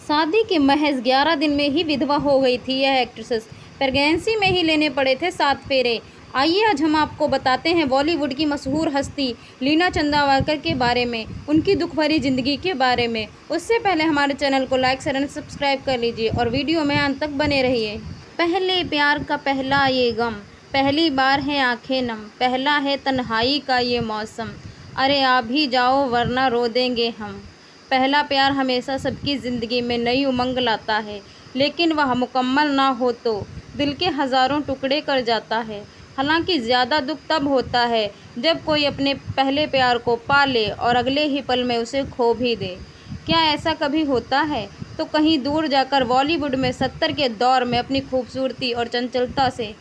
शादी के महज 11 दिन में ही विधवा हो गई थी यह एक्ट्रेस। प्रेगनेंसी में ही लेने पड़े थे 7 फेरे। आइए आज हम आपको बताते हैं बॉलीवुड की मशहूर हस्ती लीना चंदावरकर के बारे में, उनकी दुख भरी ज़िंदगी के बारे में। उससे पहले हमारे चैनल को लाइक शेयर एंड सब्सक्राइब कर लीजिए और वीडियो में अंत तक बने रहिए। पहले प्यार का पहला ये गम, पहली बार है आंखें नम, पहला है तन्हाई का ये मौसम, अरे आ भी जाओ वरना रो देंगे हम। पहला प्यार हमेशा सबकी ज़िंदगी में नई उमंग लाता है, लेकिन वह मुकम्मल ना हो तो दिल के हज़ारों टुकड़े कर जाता है। हालांकि ज़्यादा दुख तब होता है जब कोई अपने पहले प्यार को पा ले और अगले ही पल में उसे खो भी दे। क्या ऐसा कभी होता है? तो कहीं दूर जाकर बॉलीवुड में 70 के दौर में अपनी खूबसूरती और चंचलता से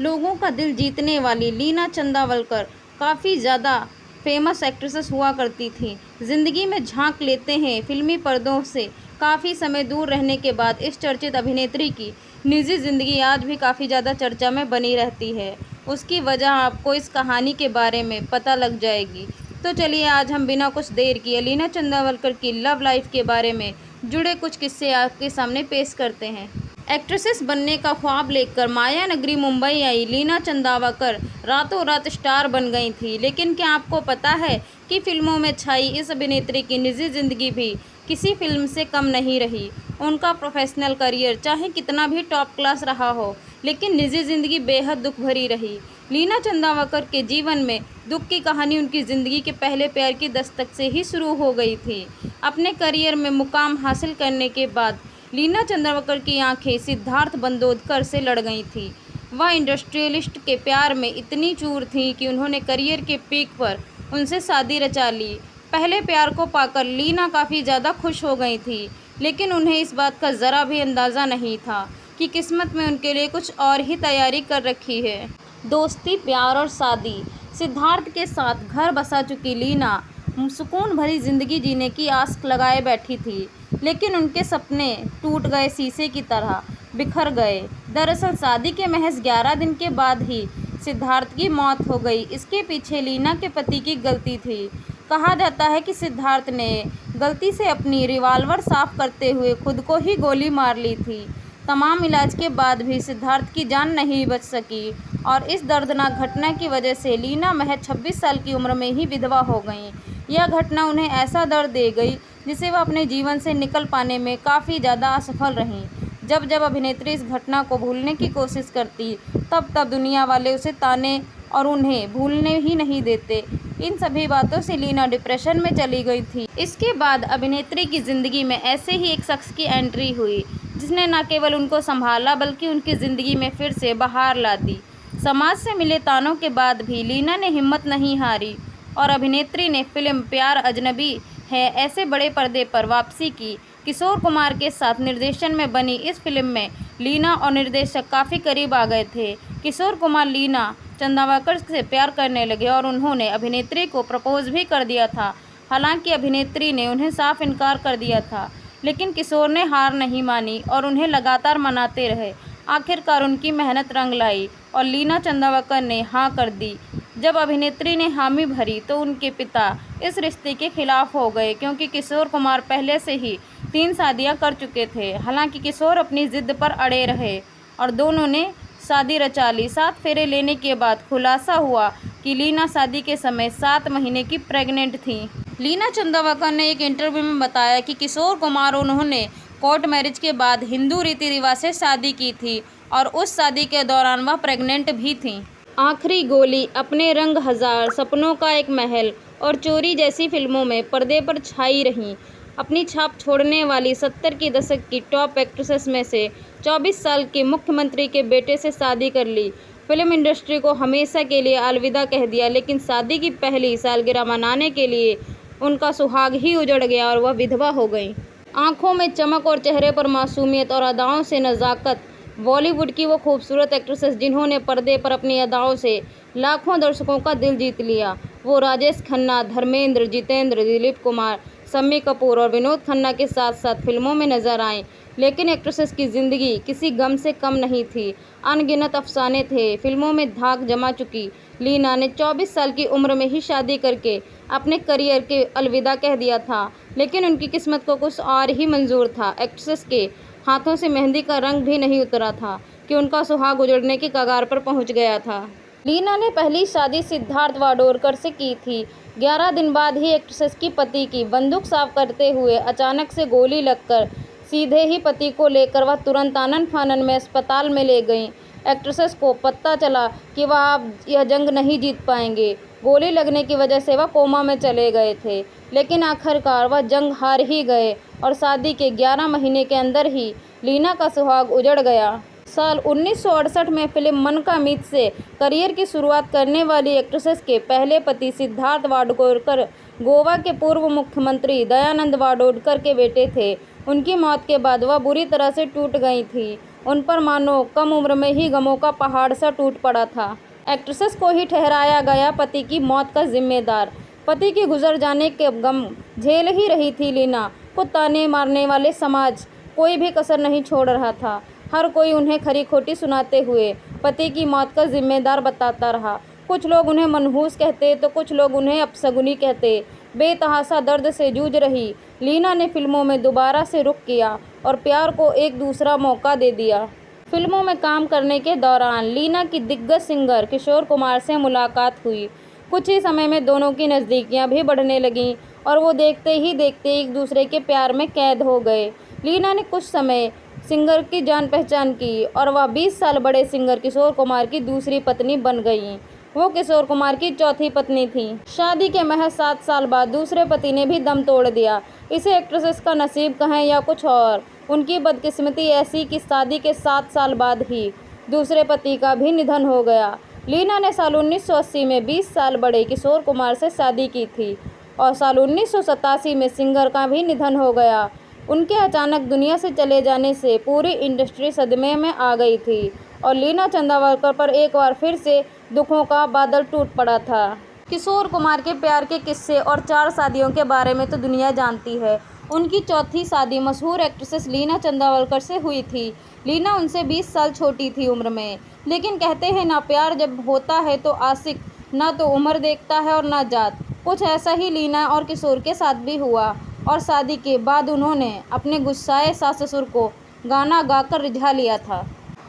लोगों का दिल जीतने वाली लीना चंदावरकर काफ़ी ज़्यादा फेमस एक्ट्रेसेस हुआ करती थी। ज़िंदगी में झांक लेते हैं फिल्मी पर्दों से काफ़ी समय दूर रहने के बाद इस चर्चित अभिनेत्री की निजी ज़िंदगी आज भी काफ़ी ज़्यादा चर्चा में बनी रहती है। उसकी वजह आपको इस कहानी के बारे में पता लग जाएगी। तो चलिए आज हम बिना कुछ देर किए लीना चंदावरकर की लव लाइफ के बारे में जुड़े कुछ किस्से आपके सामने पेश करते हैं। एक्ट्रेसेस बनने का ख्वाब लेकर माया नगरी मुंबई आई लीना चंदावरकर रातों रात स्टार बन गई थी। लेकिन क्या आपको पता है कि फिल्मों में छाई इस अभिनेत्री की निजी ज़िंदगी भी किसी फिल्म से कम नहीं रही। उनका प्रोफेशनल करियर चाहे कितना भी टॉप क्लास रहा हो, लेकिन निजी ज़िंदगी बेहद दुख भरी रही। लीना चंदावरकर के जीवन में दुख की कहानी उनकी ज़िंदगी के पहले प्यार की दस्तक से ही शुरू हो गई थी। अपने करियर में मुकाम हासिल करने के बाद लीना चंदावरकर की आंखें सिद्धार्थ बंदोदकर से लड़ गई थीं। वह इंडस्ट्रियलिस्ट के प्यार में इतनी चूर थीं कि उन्होंने करियर के पीक पर उनसे शादी रचा ली। पहले प्यार को पाकर लीना काफ़ी ज़्यादा खुश हो गई थी, लेकिन उन्हें इस बात का ज़रा भी अंदाज़ा नहीं था कि किस्मत में उनके लिए कुछ और ही तैयारी कर रखी है। दोस्ती, प्यार और शादी। सिद्धार्थ के साथ घर बसा चुकी लीना सुकून भरी ज़िंदगी जीने की आस लगाए बैठी थी, लेकिन उनके सपने टूट गए, शीशे की तरह बिखर गए। दरअसल शादी के महज 11 दिन के बाद ही सिद्धार्थ की मौत हो गई। इसके पीछे लीना के पति की गलती थी। कहा जाता है कि सिद्धार्थ ने गलती से अपनी रिवॉल्वर साफ करते हुए खुद को ही गोली मार ली थी। तमाम इलाज के बाद भी सिद्धार्थ की जान नहीं बच सकी और इस दर्दनाक घटना की वजह से लीना महज 26 साल की उम्र में ही विधवा हो गईं। यह घटना उन्हें ऐसा दर्द दे गई जिसे वह अपने जीवन से निकल पाने में काफ़ी ज़्यादा असफल रहीं। जब जब अभिनेत्री इस घटना को भूलने की कोशिश करती, तब तब दुनिया वाले उसे ताने और उन्हें भूलने ही नहीं देते। इन सभी बातों से लीना डिप्रेशन में चली गई थी। इसके बाद अभिनेत्री की ज़िंदगी में ऐसे ही एक शख्स की एंट्री हुई, जिसने न केवल उनको संभाला बल्कि उनकी ज़िंदगी में फिर से बहार ला दी। समाज से मिले तानों के बाद भी लीना ने हिम्मत नहीं हारी और अभिनेत्री ने फिल्म प्यार अजनबी है ऐसे बड़े पर्दे पर वापसी की। किशोर कुमार के साथ निर्देशन में बनी इस फिल्म में लीना और निर्देशक काफ़ी करीब आ गए थे। किशोर कुमार लीना चंदावरकर से प्यार करने लगे और उन्होंने अभिनेत्री को प्रपोज भी कर दिया था। हालांकि अभिनेत्री ने उन्हें साफ इनकार कर दिया था, लेकिन किशोर ने हार नहीं मानी और उन्हें लगातार मनाते रहे। आखिरकार उनकी मेहनत रंग लाई और लीना चंदावरकर ने हाँ कर दी। जब अभिनेत्री ने हामी भरी तो उनके पिता इस रिश्ते के खिलाफ हो गए, क्योंकि किशोर कुमार पहले से ही 3 शादियां कर चुके थे। हालांकि किशोर अपनी ज़िद पर अड़े रहे और दोनों ने शादी रचा ली। 7 फेरे लेने के बाद खुलासा हुआ कि लीना शादी के समय 7 महीने की प्रेग्नेंट थी। लीना चंदावरकर ने एक इंटरव्यू में बताया कि किशोर कुमार उन्होंने कोर्ट मैरिज के बाद हिंदू रीति रिवाज से शादी की थी और उस शादी के दौरान वह प्रेग्नेंट भी थीं। आखिरी गोली, अपने रंग हजार, सपनों का एक महल और चोरी जैसी फिल्मों में पर्दे पर छाई रहीं। अपनी छाप छोड़ने वाली 70 के दशक की टॉप एक्ट्रेसेस में से 24 साल के मुख्यमंत्री के बेटे से शादी कर ली। फिल्म इंडस्ट्री को हमेशा के लिए अलविदा कह दिया, लेकिन शादी की पहली सालगिरह मनाने के लिए उनका सुहाग ही उजड़ गया और वह विधवा हो गई। आंखों में चमक और चेहरे पर मासूमियत और अदाओं से नज़ाकत, बॉलीवुड की वो खूबसूरत एक्ट्रेसेस जिन्होंने पर्दे पर अपनी अदाओं से लाखों दर्शकों का दिल जीत लिया। वो राजेश खन्ना, धर्मेंद्र, जितेंद्र, दिलीप कुमार, शम्मी कपूर और विनोद खन्ना के साथ साथ फिल्मों में नजर आएं। लेकिन एक्ट्रेसेस की ज़िंदगी किसी गम से कम नहीं थी। अनगिनत अफसाने थे। फिल्मों में धाक जमा चुकी लीना ने 24 साल की उम्र में ही शादी करके अपने करियर के अलविदा कह दिया था। लेकिन उनकी किस्मत को कुछ और ही मंजूर था। एक्ट्रेस के हाथों से मेहंदी का रंग भी नहीं उतरा था कि उनका सुहाग उजड़ने की कगार पर पहुंच गया था। लीना ने पहली शादी सिद्धार्थ वाडोरकर से की थी। 11 दिन बाद ही एक्ट्रेस की पति की बंदूक साफ करते हुए अचानक से गोली लगकर सीधे ही पति को लेकर वह तुरंत आनन फानन में अस्पताल में ले गईं। एक्ट्रेस को पता चला कि वह अब यह जंग नहीं जीत पाएंगे। गोली लगने की वजह से वह कोमा में चले गए थे, लेकिन आखिरकार वह जंग हार ही गए और शादी के 11 महीने के अंदर ही लीना का सुहाग उजड़ गया। साल 1968 में फिल्म मन का मीत से करियर की शुरुआत करने वाली एक्ट्रेस के पहले पति सिद्धार्थ वाडोरकर गोवा के पूर्व मुख्यमंत्री दयानंद वाडोरकर के बेटे थे। उनकी मौत के बाद वह बुरी तरह से टूट गई थी। उन पर मानो कम उम्र में ही गमों का पहाड़ सा टूट पड़ा था। एक्ट्रेस को ही ठहराया गया पति की मौत का जिम्मेदार। पति के गुजर जाने के गम झेल ही रही थी लीना को ताने मारने वाले समाज कोई भी कसर नहीं छोड़ रहा था। हर कोई उन्हें खरी खोटी सुनाते हुए पति की मौत का जिम्मेदार बताता रहा। कुछ लोग उन्हें मनहूस कहते तो कुछ लोग उन्हें अपशगुनी कहते। बेतहासा दर्द से जूझ रही लीना ने फिल्मों में दोबारा से रुख किया और प्यार को एक दूसरा मौका दे दिया। फिल्मों में काम करने के दौरान लीना की दिग्गज सिंगर किशोर कुमार से मुलाकात हुई। कुछ ही समय में दोनों की नज़दीकियां भी बढ़ने लगीं और वो देखते ही देखते एक दूसरे के प्यार में कैद हो गए। लीना ने कुछ समय सिंगर की जान पहचान की और वह 20 साल बड़े सिंगर किशोर कुमार की दूसरी पत्नी बन गईं। वो किशोर कुमार की चौथी पत्नी थी। शादी के महज 7 साल बाद दूसरे पति ने भी दम तोड़ दिया। इसे एक्ट्रेस का नसीब कहें या कुछ और, उनकी बदकिस्मती ऐसी कि शादी के 7 साल बाद ही दूसरे पति का भी निधन हो गया। लीना ने साल 1980 में 20 साल बड़े किशोर कुमार से शादी की थी और साल 1987 में सिंगर का भी निधन हो गया। उनके अचानक दुनिया से चले जाने से पूरी इंडस्ट्री सदमे में आ गई थी और लीना चंदावरकर पर एक बार फिर से दुखों का बादल टूट पड़ा था। किशोर कुमार के प्यार के किस्से और 4 शादियों के बारे में तो दुनिया जानती है। उनकी चौथी शादी मशहूर एक्ट्रेस लीना चंदावरकर से हुई थी। लीना उनसे 20 साल छोटी थी उम्र में, लेकिन कहते हैं ना, प्यार जब होता है तो आशिक ना तो उम्र देखता है और ना जात। कुछ ऐसा ही लीना और किशोर के साथ भी हुआ और शादी के बाद उन्होंने अपने गुस्साए सास ससुर को गाना गाकर रिझा लिया था।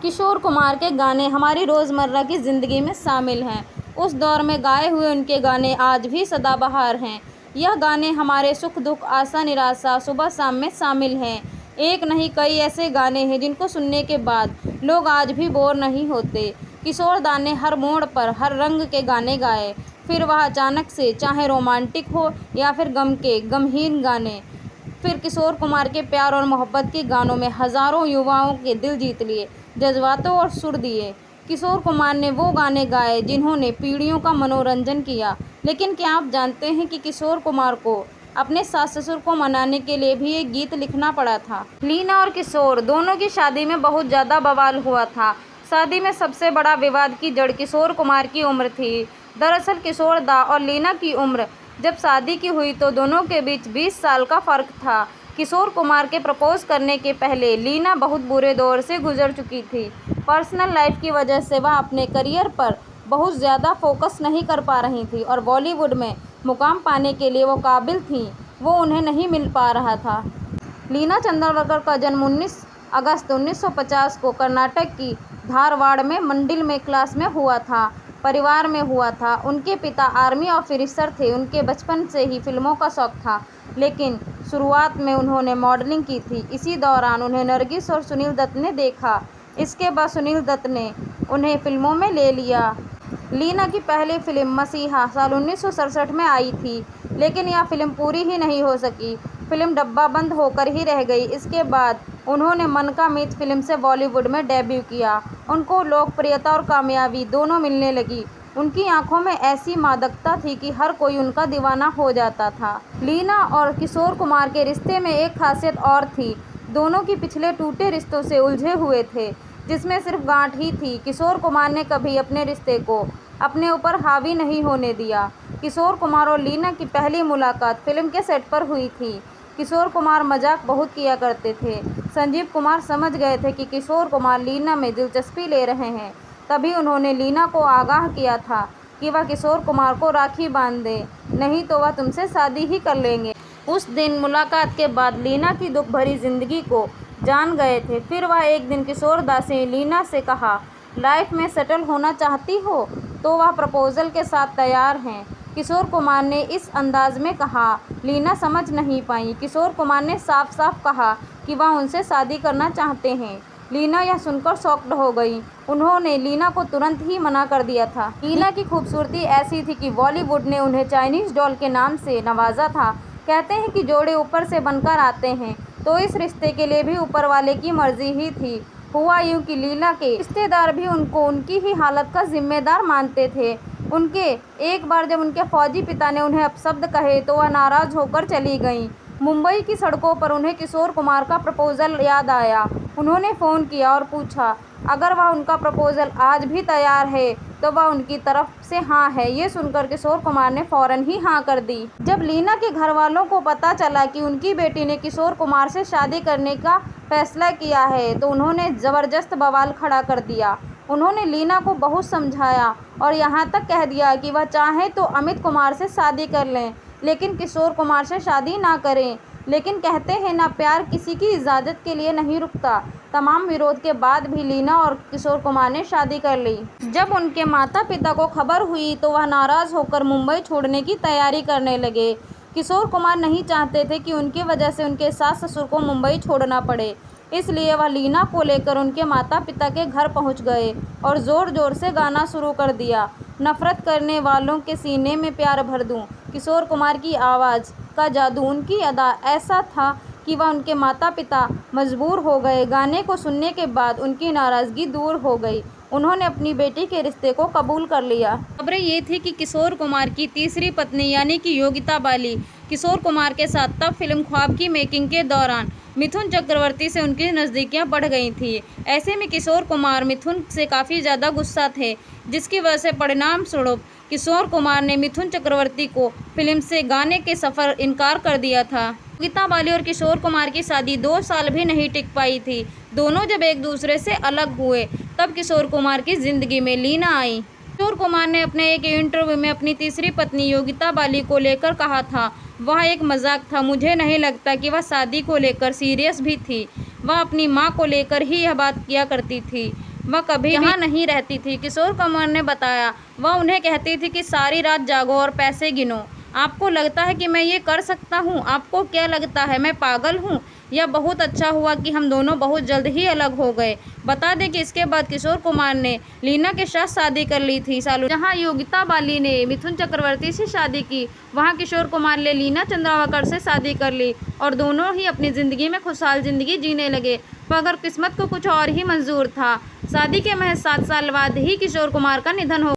किशोर कुमार के गाने हमारी रोज़मर्रा की ज़िंदगी में शामिल हैं। उस दौर में गाए हुए उनके गाने आज भी सदाबहार हैं। यह गाने हमारे सुख दुख, आशा निराशा, सुबह शाम में शामिल हैं। एक नहीं कई ऐसे गाने हैं जिनको सुनने के बाद लोग आज भी बोर नहीं होते। किशोर दा ने हर मोड़ पर हर रंग के गाने गाए, फिर वह अचानक से, चाहे रोमांटिक हो या फिर गम के गमहीन गाने। फिर किशोर कुमार के प्यार और मोहब्बत के गानों में हज़ारों युवाओं के दिल जीत लिए, जज्बातों और सुर दिए। किशोर कुमार ने वो गाने गाए जिन्होंने पीढ़ियों का मनोरंजन किया। लेकिन क्या आप जानते हैं कि किशोर कुमार को अपने सास ससुर को मनाने के लिए भी एक गीत लिखना पड़ा था। लीना और किशोर दोनों की शादी में बहुत ज़्यादा बवाल हुआ था। शादी में सबसे बड़ा विवाद की जड़ किशोर कुमार की उम्र थी। दरअसल किशोर दा और लीना की उम्र जब शादी की हुई तो दोनों के बीच 20 साल का फ़र्क था। किशोर कुमार के प्रपोज करने के पहले लीना बहुत बुरे दौर से गुजर चुकी थी। पर्सनल लाइफ की वजह से वह अपने करियर पर बहुत ज़्यादा फोकस नहीं कर पा रही थी और बॉलीवुड में मुकाम पाने के लिए वो काबिल थी, वो उन्हें नहीं मिल पा रहा था। लीना चंदावरकर का जन्म 19 अगस्त 1950 को कर्नाटक की धारवाड़ में मंडिल में क्लास में हुआ था। परिवार में हुआ था। उनके पिता आर्मी ऑफिसर थे। उनके बचपन से ही फिल्मों का शौक़ था, लेकिन शुरुआत में उन्होंने मॉडलिंग की थी। इसी दौरान उन्हें नरगिस और सुनील दत्त ने देखा। इसके बाद सुनील दत्त ने उन्हें फिल्मों में ले लिया। लीना की पहली फिल्म मसीहा साल 1967 में आई थी, लेकिन यह फिल्म पूरी ही नहीं हो सकी। फिल्म डब्बा बंद होकर ही रह गई। इसके बाद उन्होंने मन का मीत फिल्म से बॉलीवुड में डेब्यू किया। उनको लोकप्रियता और कामयाबी दोनों मिलने लगी। उनकी आंखों में ऐसी मादकता थी कि हर कोई उनका दीवाना हो जाता था। लीना और किशोर कुमार के रिश्ते में एक खासियत और थी। दोनों की पिछले टूटे रिश्तों से उलझे हुए थे, जिसमें सिर्फ गांठ ही थी। किशोर कुमार ने कभी अपने रिश्ते को अपने ऊपर हावी नहीं होने दिया। किशोर कुमार और लीना की पहली मुलाकात फिल्म के सेट पर हुई थी। किशोर कुमार मजाक बहुत किया करते थे। संजीव कुमार समझ गए थे कि किशोर कुमार लीना में दिलचस्पी ले रहे हैं, तभी उन्होंने लीना को आगाह किया था कि वह किशोर कुमार को राखी बांध दे, नहीं तो वह तुमसे शादी ही कर लेंगे। उस दिन मुलाकात के बाद लीना की दुख भरी जिंदगी को जान गए थे। फिर वह एक दिन किशोर दा से लीना से कहा, लाइफ में सेटल होना चाहती हो तो वह प्रपोजल के साथ तैयार हैं। किशोर कुमार ने इस अंदाज में कहा। लीना समझ नहीं पाई। किशोर कुमार ने साफ साफ कहा कि वह उनसे शादी करना चाहते हैं। लीना यह सुनकर शॉक्ड हो गई। उन्होंने लीना को तुरंत ही मना कर दिया था। लीना की खूबसूरती ऐसी थी कि बॉलीवुड ने उन्हें चाइनीज डॉल के नाम से नवाजा था। कहते हैं कि जोड़े ऊपर से बनकर आते हैं, तो इस रिश्ते के लिए भी ऊपर वाले की मर्जी ही थी। हुआ यूँ कि लीना के रिश्तेदार भी उनको उनकी ही हालत का जिम्मेदार मानते थे। उनके एक बार जब उनके फौजी पिता ने उन्हें अपशब्द कहे तो वह नाराज़ होकर चली गईं। मुंबई की सड़कों पर उन्हें किशोर कुमार का प्रपोजल याद आया। उन्होंने फ़ोन किया और पूछा अगर वह उनका प्रपोजल आज भी तैयार है तो वह उनकी तरफ से हाँ है। ये सुनकर किशोर कुमार ने फ़ौरन ही हाँ कर दी। जब लीना के घर वालों को पता चला कि उनकी बेटी ने किशोर कुमार से शादी करने का फैसला किया है तो उन्होंने ज़बरदस्त बवाल खड़ा कर दिया। उन्होंने लीना को बहुत समझाया और यहाँ तक कह दिया कि वह चाहें तो अमित कुमार से शादी कर लें, लेकिन किशोर कुमार से शादी ना करें। लेकिन कहते हैं ना, प्यार किसी की इजाज़त के लिए नहीं रुकता। तमाम विरोध के बाद भी लीना और किशोर कुमार ने शादी कर ली। जब उनके माता पिता को खबर हुई तो वह नाराज़ होकर मुंबई छोड़ने की तैयारी करने लगे। किशोर कुमार नहीं चाहते थे कि उनकी वजह से उनके सास ससुर को मुंबई छोड़ना पड़े, इसलिए वह लीना को लेकर उनके माता पिता के घर पहुंच गए और ज़ोर ज़ोर से गाना शुरू कर दिया। नफ़रत करने वालों के सीने में प्यार भर दूं। किशोर कुमार की आवाज़ का जादू, उनकी अदा ऐसा था कि वह उनके माता पिता मजबूर हो गए। गाने को सुनने के बाद उनकी नाराज़गी दूर हो गई। उन्होंने अपनी बेटी के रिश्ते को कबूल कर लिया। खबरें ये थी कि किशोर कुमार की तीसरी पत्नी यानी कि योगिता बाली किशोर कुमार के साथ तब फिल्म ख्वाब की मेकिंग के दौरान मिथुन चक्रवर्ती से उनकी नज़दीकियां बढ़ गई थी। ऐसे में किशोर कुमार मिथुन से काफ़ी ज़्यादा गुस्सा थे, जिसकी वजह से परिणाम स्वरूप किशोर कुमार ने मिथुन चक्रवर्ती को फिल्म से गाने के सफ़र इनकार कर दिया था। योगिता बाली और किशोर कुमार की शादी 2 साल भी नहीं टिक पाई थी। दोनों जब एक दूसरे से अलग हुए तब किशोर कुमार की ज़िंदगी में लीना आई। किशोर कुमार ने अपने एक इंटरव्यू में अपनी तीसरी पत्नी योगिता बाली को लेकर कहा था, वह एक मजाक था। मुझे नहीं लगता कि वह शादी को लेकर सीरियस भी थी। वह अपनी मां को लेकर ही यह बात किया करती थी। वह कभी यहाँ नहीं रहती थी। किशोर कुमार ने बताया, वह उन्हें कहती थी कि सारी रात जागो और पैसे गिनो। आपको लगता है कि मैं ये कर सकता हूँ? आपको क्या लगता है मैं पागल हूँ? यह बहुत अच्छा हुआ कि हम दोनों बहुत जल्द ही अलग हो गए। बता दें कि इसके बाद किशोर कुमार ने लीना के साथ शादी कर ली थी। सालों जहां योगिता बाली ने मिथुन चक्रवर्ती से शादी की, वहां किशोर कुमार ने लीना चंद्रावकर से शादी कर ली और दोनों ही अपनी ज़िंदगी में खुशहाल ज़िंदगी जीने लगे। मगर किस्मत को कुछ और ही मंजूर था। शादी के महज 7 साल बाद ही किशोर कुमार का निधन हो